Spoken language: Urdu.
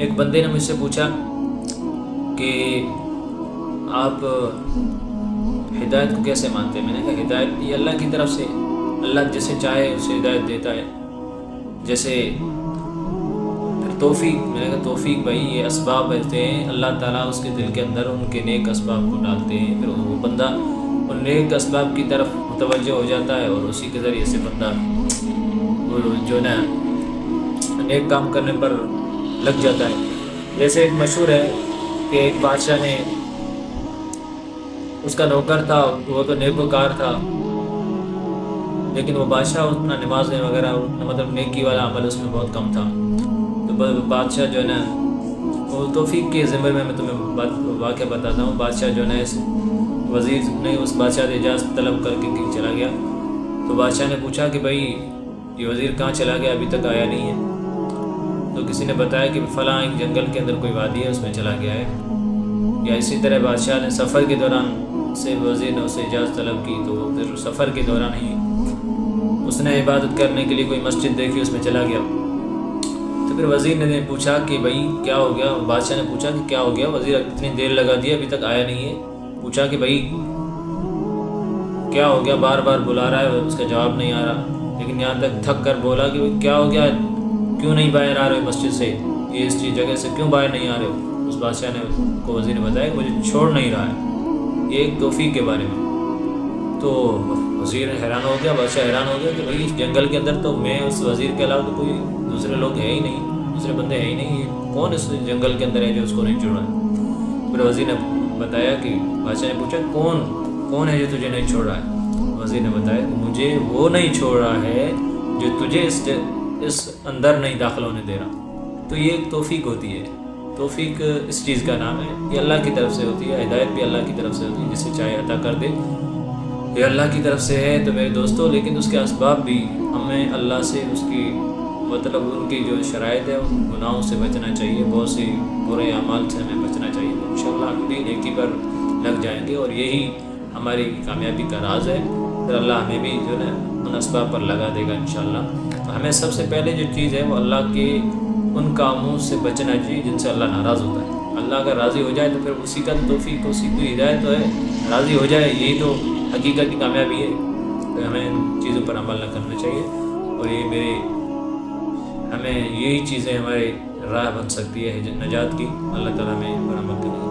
ایک بندے نے مجھ سے پوچھا کہ آپ ہدایت کو کیسے مانتے ہیں؟ میں نے کہا ہدایت یہ اللہ کی طرف سے، اللہ جسے چاہے اسے ہدایت دیتا ہے. جیسے پھر توفیق، میں نے کہا توفیق بھائی یہ اسباب ہوتے ہیں، اللہ تعالیٰ اس کے دل کے اندر ان کے نیک اسباب کو ڈالتے ہیں، پھر وہ بندہ ان نیک اسباب کی طرف متوجہ ہو جاتا ہے اور اسی کے ذریعے سے بندہ وہ جو نا نیک کام کرنے پر لگ جاتا ہے. جیسے ایک مشہور ہے کہ ایک بادشاہ نے، اس کا نوکر تھا، وہ تو نیکوکار تھا، لیکن وہ بادشاہ اتنا نمازیں وغیرہ مطلب نیکی والا عمل اس میں بہت کم تھا. تو بادشاہ جو ہے نا وہ توفیق کے ذمے میں تمہیں واقعہ بتاتا ہوں. بادشاہ جو ہے نا اس وزیر نے اس بادشاہ سے اجازت طلب کر کے کہیں چلا گیا. تو بادشاہ نے پوچھا کہ بھائی یہ وزیر کہاں چلا گیا، ابھی تک آیا نہیں ہے. تو کسی نے بتایا کہ فلاں ایک جنگل کے اندر کوئی وادی ہے اس میں چلا گیا ہے. یا اسی طرح بادشاہ نے سفر کے دوران سے وزیر نے اسے اجازت طلب کی، تو پھر سفر کے دوران ہی اس نے عبادت کرنے کے لیے کوئی مسجد دیکھی، اس میں چلا گیا. تو پھر وزیر نے پوچھا کہ بھائی کیا ہو گیا، بادشاہ نے پوچھا کہ کیا ہو گیا، وزیر اتنی دیر لگا دیا ابھی تک آیا نہیں ہے. پوچھا کہ بھائی کیا ہو گیا، بار بار بلا رہا ہے، اس کا جواب نہیں آ رہا. لیکن یہاں تک تھک کر بولا کہ کیا ہو گیا، کیوں نہیں باہر آ رہے ہو مسجد سے، یہ اس چیز جگہ سے کیوں باہر نہیں آ رہے ہو. اس بادشاہ نے کو وزیر نے بتایا کہ مجھے چھوڑ نہیں رہا ہے، یہ ایک توفیق کے بارے میں. تو وزیر حیران ہو گیا، بادشاہ حیران ہو گیا کہ بھائی اس جنگل کے اندر تو میں اس وزیر کے علاوہ تو کوئی دوسرے لوگ ہے ہی نہیں، دوسرے بندے ہیں ہی نہیں، یہ کون اس جنگل کے اندر ہے جو اس کو نہیں چھوڑ رہا ہے. پھر وزیر نے بتایا کہ بادشاہ نے پوچھا کون ہے جو تجھے نہیں چھوڑ رہا ہے. وزیر نے بتایا کہ مجھے وہ نہیں چھوڑ رہا ہے جو تجھے اس اندر نہیں داخل ہونے دے رہا. تو یہ ایک توفیق ہوتی ہے. توفیق اس چیز کا نام ہے، یہ اللہ کی طرف سے ہوتی ہے. ہدایت بھی اللہ کی طرف سے ہوتی ہے، جسے چاہے عطا کر دے، یہ اللہ کی طرف سے ہے. تو میرے دوستو لیکن اس کے اسباب بھی ہمیں اللہ سے اس کی مطلب ان کی جو شرائط ہے ان گناہوں سے بچنا چاہیے، بہت سی برے اعمال سے ہمیں بچنا چاہیے. انشاءاللہ ہم بھی نیکی پر لگ جائیں گے اور یہی ہماری کامیابی کا راز ہے. پھر اللہ ہمیں بھی جو ہے ان اسباب پر لگا دے گا انشاءاللہ. تو ہمیں سب سے پہلے جو چیز ہے وہ اللہ کے ان کاموں سے بچنا چاہیے جن سے اللہ ناراض ہوتا ہے. اللہ اگر راضی ہو جائے تو پھر اسی کا توفیق، اسی کی ہدایت تو ہے. راضی ہو جائے یہی تو حقیقت کی کامیابی ہے. تو ہمیں ان چیزوں پر عمل نہ کرنا چاہیے اور ہمیں یہی چیزیں ہمارے راہ بن سکتی ہے نجات کی. اللہ تعالیٰ ہمیں پر عمل کرنے